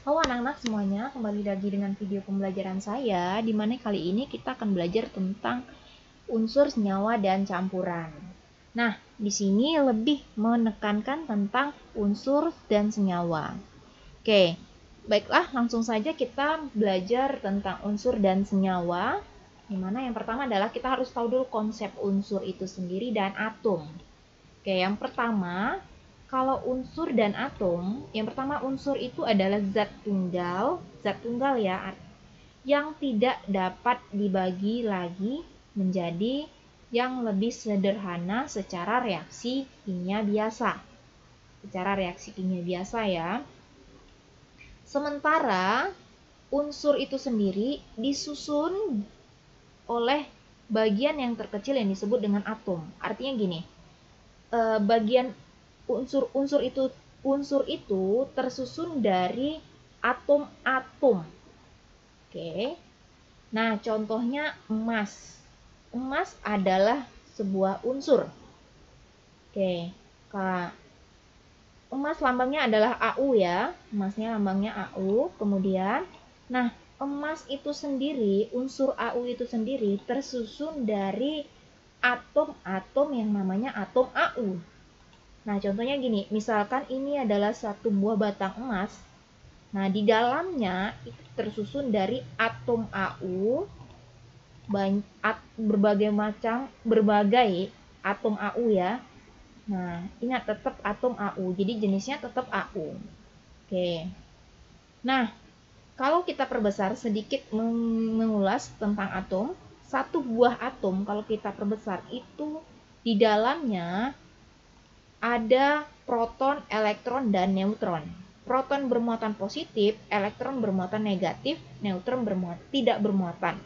Halo anak-anak semuanya, kembali lagi dengan video pembelajaran saya, di mana kali ini kita akan belajar tentang unsur senyawa dan campuran. Nah, di sini lebih menekankan tentang unsur dan senyawa. Oke, baiklah langsung saja kita belajar tentang unsur dan senyawa. Dimana yang pertama adalah kita harus tahu dulu konsep unsur itu sendiri dan atom. Oke, yang pertama, kalau unsur dan atom, yang pertama unsur itu adalah zat tunggal ya, yang tidak dapat dibagi lagi menjadi yang lebih sederhana secara reaksi kimia biasa. Secara reaksi kimia biasa ya. Sementara unsur itu sendiri disusun oleh bagian yang terkecil yang disebut dengan atom. Artinya gini, bagian unsur itu tersusun dari atom-atom. Oke. Nah, contohnya emas. Emas adalah sebuah unsur. Oke. Emas lambangnya adalah AU ya. Emasnya lambangnya AU. Kemudian, nah, emas itu sendiri, unsur AU itu sendiri tersusun dari atom-atom yang namanya atom AU. Nah, contohnya gini, misalkan ini adalah satu buah batang emas. Nah, di dalamnya itu tersusun dari atom AU, berbagai atom AU ya. Nah, ingat tetap atom AU, jadi jenisnya tetap AU. Oke. Nah, kalau kita perbesar sedikit mengulas tentang atom, satu buah atom kalau kita perbesar itu di dalamnya ada proton, elektron, dan neutron. Proton bermuatan positif, elektron bermuatan negatif, neutron tidak bermuatan.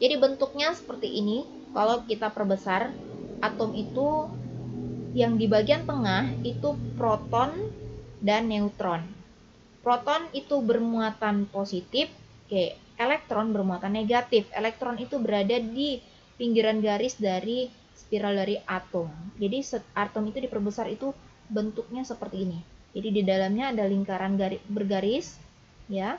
Jadi bentuknya seperti ini. Kalau kita perbesar, atom itu yang di bagian tengah itu proton dan neutron. Proton itu bermuatan positif, elektron bermuatan negatif. Elektron itu berada di pinggiran garis dari spiral dari atom. Jadi atom itu diperbesar itu bentuknya seperti ini. Jadi di dalamnya ada lingkaran bergaris, ya.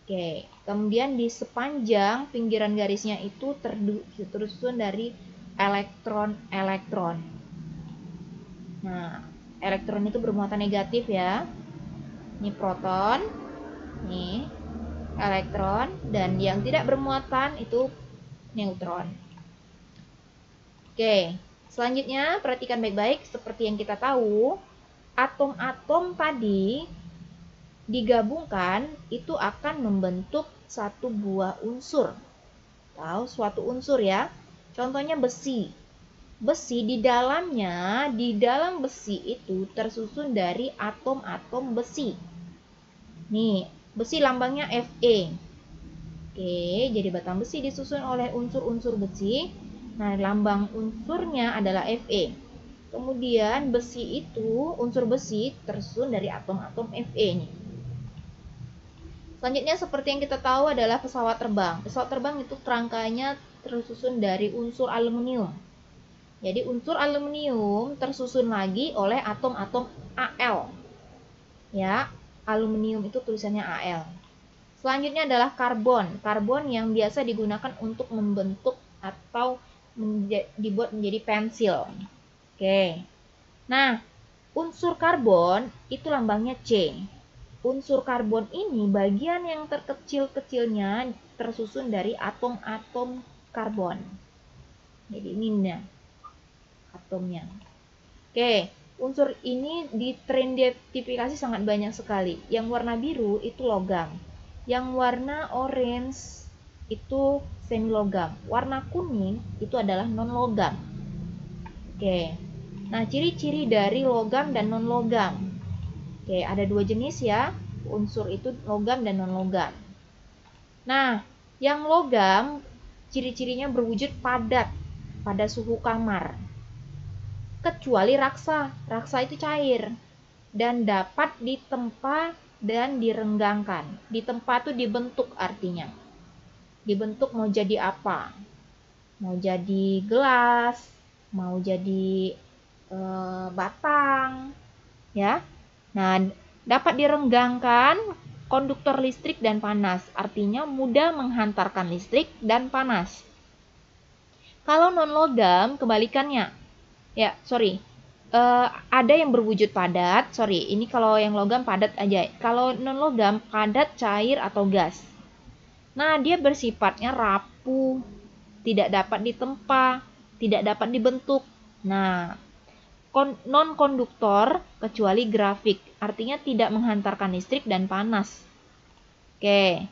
Oke, kemudian di sepanjang pinggiran garisnya itu tersusun dari elektron-elektron. Nah, elektron itu bermuatan negatif ya. Ini proton, nih elektron, dan yang tidak bermuatan itu neutron. Oke, selanjutnya perhatikan baik-baik. Seperti yang kita tahu, atom-atom tadi digabungkan itu akan membentuk satu buah unsur. Tahu suatu unsur ya. Contohnya besi. Besi di dalam besi itu tersusun dari atom-atom besi. Nih, besi lambangnya Fe. Oke, jadi batang besi disusun oleh unsur-unsur besi. Nah, lambang unsurnya adalah Fe. Kemudian besi itu, unsur besi tersusun dari atom-atom Fe nih. Selanjutnya seperti yang kita tahu adalah pesawat terbang. Pesawat terbang itu kerangkanya tersusun dari unsur aluminium. Jadi unsur aluminium tersusun lagi oleh atom-atom Al. Ya, aluminium itu tulisannya Al. Selanjutnya adalah karbon. Karbon yang biasa digunakan untuk membentuk atau dibuat menjadi pensil. Oke. Nah, unsur karbon itu lambangnya C. Unsur karbon ini bagian yang terkecil-kecilnya tersusun dari atom-atom karbon. Jadi ini nih atomnya. Oke, unsur ini teridentifikasi sangat banyak sekali. Yang warna biru itu logam. Yang warna orange itu semi logam. Warna kuning itu adalah non logam. Oke. Nah, ciri-ciri dari logam dan non logam. Oke, ada dua jenis ya. Unsur itu logam dan non logam. Nah, yang logam ciri-cirinya berwujud padat pada suhu kamar. Kecuali raksa. Raksa itu cair dan dapat ditempa dan direnggangkan. Ditempa itu dibentuk artinya. Dibentuk mau jadi apa? Mau jadi gelas, mau jadi batang, ya. Nah, Dapat direnggangkan konduktor listrik dan panas, artinya mudah menghantarkan listrik dan panas. Kalau non-logam kebalikannya. Ya, sorry. Ada yang berwujud padat, sorry, ini kalau yang logam padat aja. Kalau non-logam padat, cair, atau gas. Nah, dia bersifatnya rapuh, tidak dapat ditempa, tidak dapat dibentuk. Nah, non-konduktor kecuali grafik, artinya tidak menghantarkan listrik dan panas. Oke,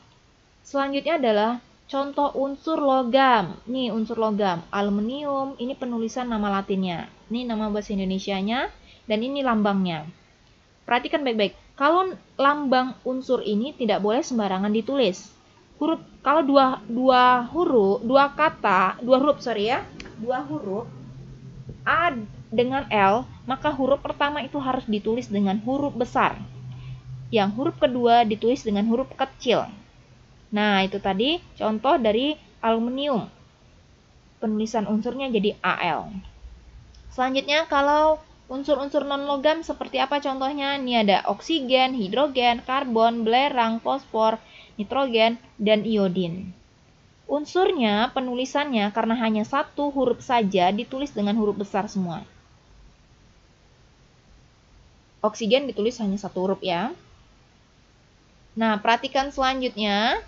selanjutnya adalah contoh unsur logam. Nih unsur logam, aluminium, ini penulisan nama latinnya. Ini nama bahasa Indonesianya, dan ini lambangnya. Perhatikan baik-baik. Kalau lambang unsur ini tidak boleh sembarangan ditulis. Kalau dua huruf A dengan L, maka huruf pertama itu harus ditulis dengan huruf besar. Yang huruf kedua ditulis dengan huruf kecil. Nah, itu tadi contoh dari aluminium. Penulisan unsurnya jadi AL. Selanjutnya, kalau unsur-unsur non-logam seperti apa contohnya? Ini ada oksigen, hidrogen, karbon, belerang, fosfor, nitrogen, dan iodin. Unsurnya, penulisannya karena hanya satu huruf saja ditulis dengan huruf besar semua. Oksigen ditulis hanya satu huruf ya. Nah, perhatikan selanjutnya.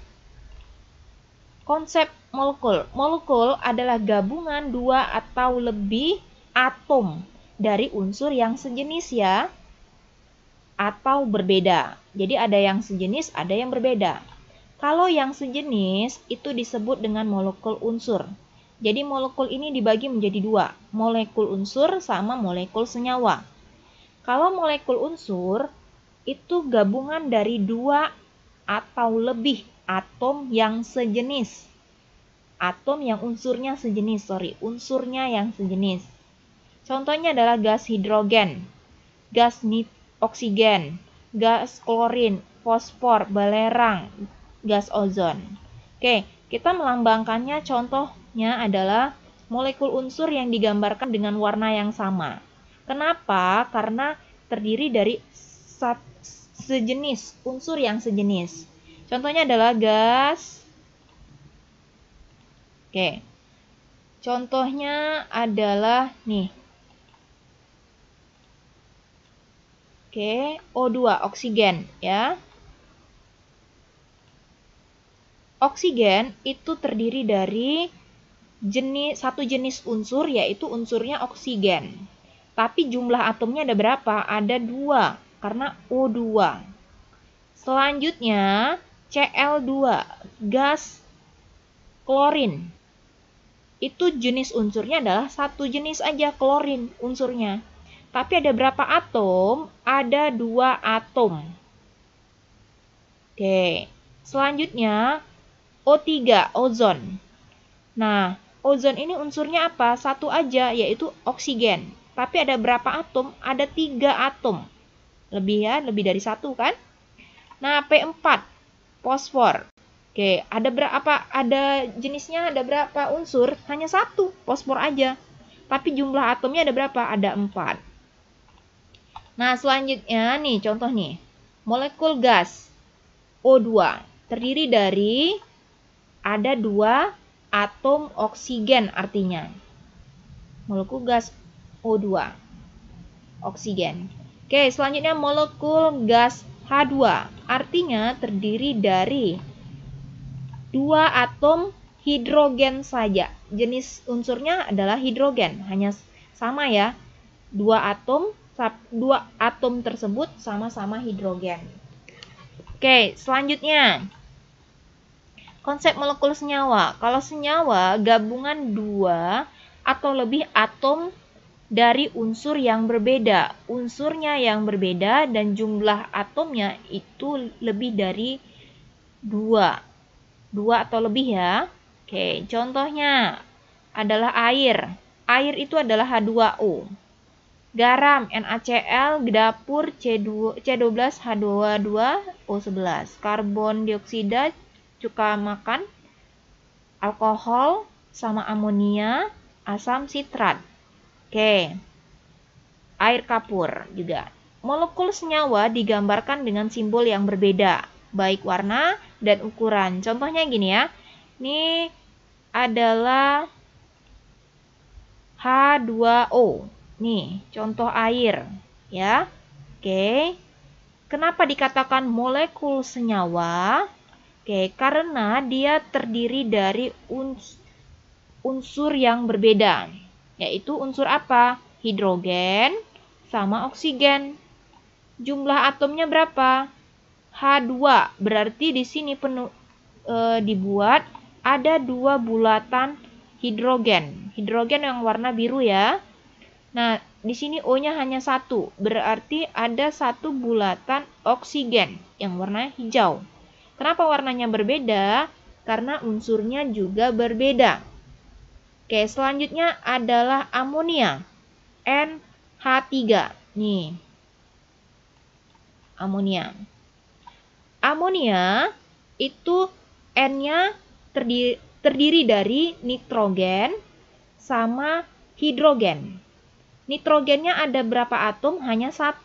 Konsep molekul. Molekul adalah gabungan dua atau lebih atom dari unsur yang sejenis ya, atau berbeda. Jadi ada yang sejenis, ada yang berbeda. Kalau yang sejenis itu disebut dengan molekul unsur. Jadi molekul ini dibagi menjadi dua, molekul unsur sama molekul senyawa. Kalau molekul unsur itu gabungan dari dua atau lebih atom yang sejenis. Atom yang unsurnya sejenis, unsurnya yang sejenis. Contohnya adalah gas hidrogen, gas oksigen, gas klorin, fosfor, belerang, gas ozon. Oke, kita melambangkannya, contohnya adalah molekul unsur yang digambarkan dengan warna yang sama. Kenapa? Karena terdiri dari sejenis, unsur yang sejenis. Contohnya adalah gas. Oke. Contohnya adalah nih. Oke, O2, oksigen ya. Oksigen itu terdiri dari satu jenis unsur, yaitu unsurnya oksigen. Tapi jumlah atomnya ada berapa? Ada 2, karena O2. Selanjutnya, Cl2, gas klorin. Itu jenis unsurnya adalah satu jenis aja, klorin unsurnya. Tapi ada berapa atom? Ada 2 atom. Oke, selanjutnya O3, ozon. Nah, ozon ini unsurnya apa? Satu aja, yaitu oksigen. Tapi ada berapa atom? Ada 3 atom. Lebih ya, lebih dari satu kan? Nah, P4, fosfor. Oke, ada berapa? Ada jenisnya, ada berapa unsur? Hanya satu, fosfor aja. Tapi jumlah atomnya ada berapa? Ada 4. Nah, selanjutnya nih, contoh nih. Molekul gas O2 terdiri dari ada 2 atom oksigen artinya. Molekul gas O2, oksigen. Oke, selanjutnya molekul gas H2 artinya terdiri dari 2 atom hidrogen saja. Jenis unsurnya adalah hidrogen, hanya sama ya. 2 atom tersebut sama-sama hidrogen. Oke, selanjutnya konsep molekul senyawa. Kalau senyawa gabungan 2 atau lebih atom dari unsur yang berbeda. Unsurnya yang berbeda dan jumlah atomnya itu lebih dari 2. 2 atau lebih ya. Oke, contohnya adalah air. Air itu adalah H2O. Garam NaCl, dapur C12H22O11. Karbon dioksida, cuka makan, alkohol sama amonia, asam sitrat. Oke. Air kapur juga. molekul senyawa digambarkan dengan simbol yang berbeda, baik warna dan ukuran. Contohnya gini ya. Ini adalah H2O. Nih, contoh air ya. Oke. Kenapa dikatakan molekul senyawa? Oke, karena dia terdiri dari unsur yang berbeda. Yaitu unsur apa? Hidrogen sama oksigen. Jumlah atomnya berapa? H2. Berarti di sini dibuat ada 2 bulatan hidrogen. Hidrogen yang warna biru ya. Nah, di sini O-nya hanya 1. Berarti ada 1 bulatan oksigen yang warna hijau. Kenapa warnanya berbeda? Karena unsurnya juga berbeda. Oke, selanjutnya adalah amonia. NH3. Nih. Amonia. Amonia itu N-nya terdiri dari nitrogen sama hidrogen. Nitrogennya ada berapa atom? Hanya 1.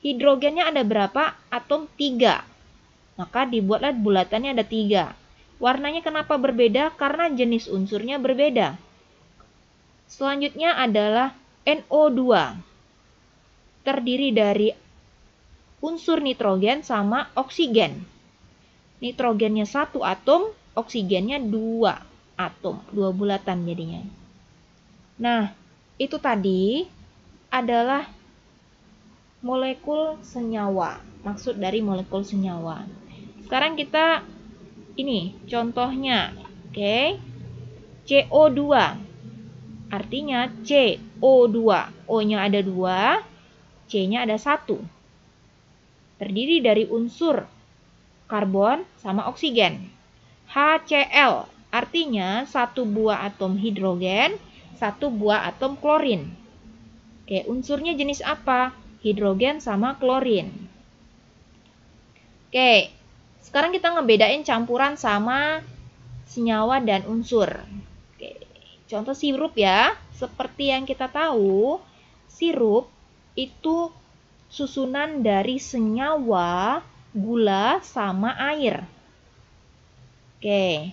Hidrogennya ada berapa atom? 3. Maka dibuatlah bulatannya ada 3. Warnanya kenapa berbeda? Karena jenis unsurnya berbeda. Selanjutnya adalah NO2. Terdiri dari unsur nitrogen sama oksigen. Nitrogennya 1 atom, oksigennya 2 atom, 2 bulatan jadinya. Nah, itu tadi adalah molekul senyawa. Maksud dari molekul senyawa. Sekarang kita ini contohnya. Oke. CO2. Artinya CO2. O-nya ada 2, C-nya ada 1. Terdiri dari unsur karbon sama oksigen. HCl. Artinya 1 buah atom hidrogen, 1 buah atom klorin. Oke, unsurnya jenis apa? Hidrogen sama klorin. Oke, sekarang kita ngebedain campuran sama senyawa dan unsur. Oke, contoh sirup ya. Seperti yang kita tahu, sirup itu susunan dari senyawa, gula, sama air. Oke.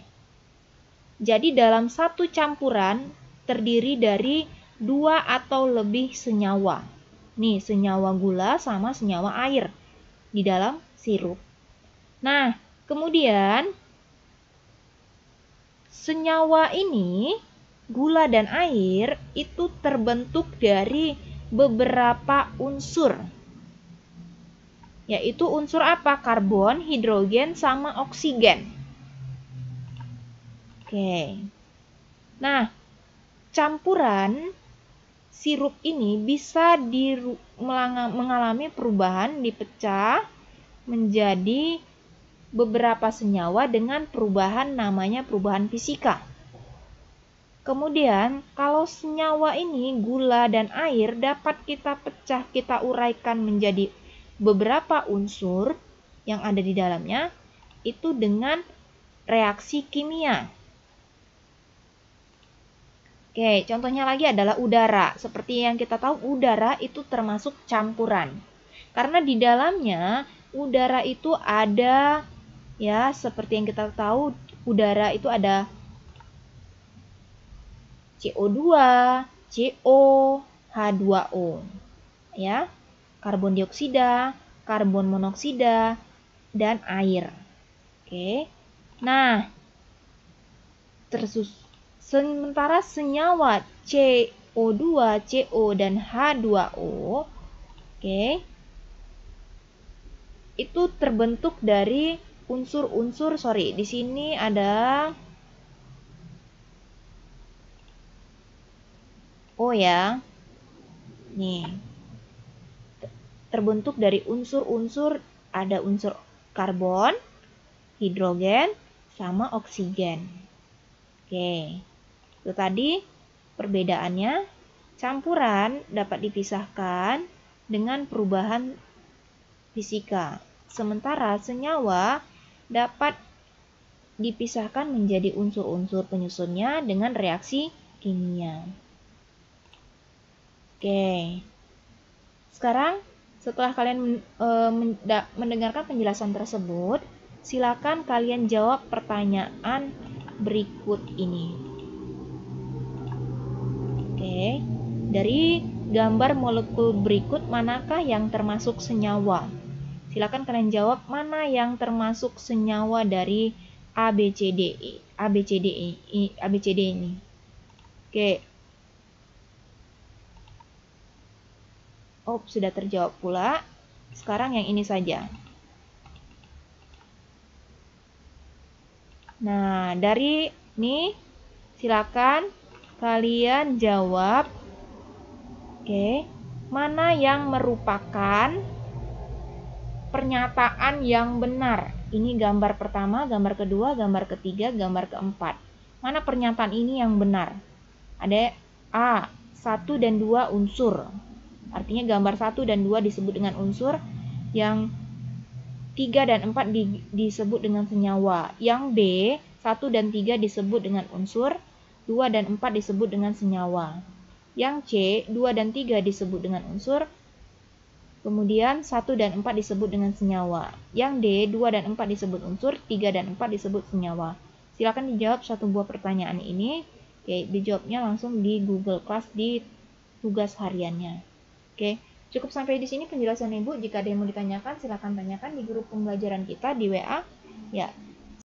Jadi dalam satu campuran terdiri dari 2 atau lebih senyawa. Nih, senyawa gula sama senyawa air di dalam sirup. Nah, kemudian senyawa ini, gula dan air, itu terbentuk dari beberapa unsur. Yaitu unsur apa? Karbon, hidrogen, sama oksigen. Oke. Nah, campuran sirup ini bisa mengalami perubahan, dipecah menjadi beberapa senyawa dengan perubahan namanya perubahan fisika. Kemudian, kalau senyawa ini, gula dan air, dapat kita pecah, kita uraikan menjadi beberapa unsur yang ada di dalamnya, itu dengan reaksi kimia. Oke, contohnya lagi adalah udara. Seperti yang kita tahu, udara itu termasuk campuran. Karena di dalamnya, udara itu ada, ya, seperti yang kita tahu, udara itu ada CO2, CO, H2O. Ya, karbon dioksida, karbon monoksida, dan air. Oke. Nah, sementara senyawa CO2, CO, dan H2O, oke, itu terbentuk dari unsur-unsur, di sini ada O ya. Nih. Terbentuk dari unsur-unsur, ada unsur karbon, hidrogen, sama oksigen. Oke. Itu tadi perbedaannya. Campuran dapat dipisahkan dengan perubahan fisika. Sementara senyawa dapat dipisahkan menjadi unsur-unsur penyusunnya dengan reaksi kimia. Oke. Sekarang Setelah kalian mendengarkan penjelasan tersebut, silakan kalian jawab pertanyaan berikut ini. Oke, dari gambar molekul berikut manakah yang termasuk senyawa? Silakan kalian jawab mana yang termasuk senyawa dari ABCD ini. Oke. Oh, sudah terjawab pula. Sekarang yang ini saja. Nah, dari ini silakan kalian jawab. Oke, mana yang merupakan pernyataan yang benar? Ini gambar pertama, gambar kedua, gambar ketiga, gambar keempat. Mana pernyataan ini yang benar? Ada A, 1 dan 2 unsur. Artinya gambar 1 dan 2 disebut dengan unsur, yang 3 dan 4 disebut dengan senyawa. Yang B, 1 dan 3 disebut dengan unsur, 2 dan 4 disebut dengan senyawa. Yang C, 2 dan 3 disebut dengan unsur, kemudian 1 dan 4 disebut dengan senyawa. Yang D, 2 dan 4 disebut unsur, 3 dan 4 disebut senyawa. Silakan dijawab satu buah pertanyaan ini. Oke, dijawabnya langsung di Google Class di tugas hariannya. Oke, cukup sampai di sini penjelasan Ibu. Jika ada yang mau ditanyakan, silakan tanyakan di grup pembelajaran kita di WA. Ya,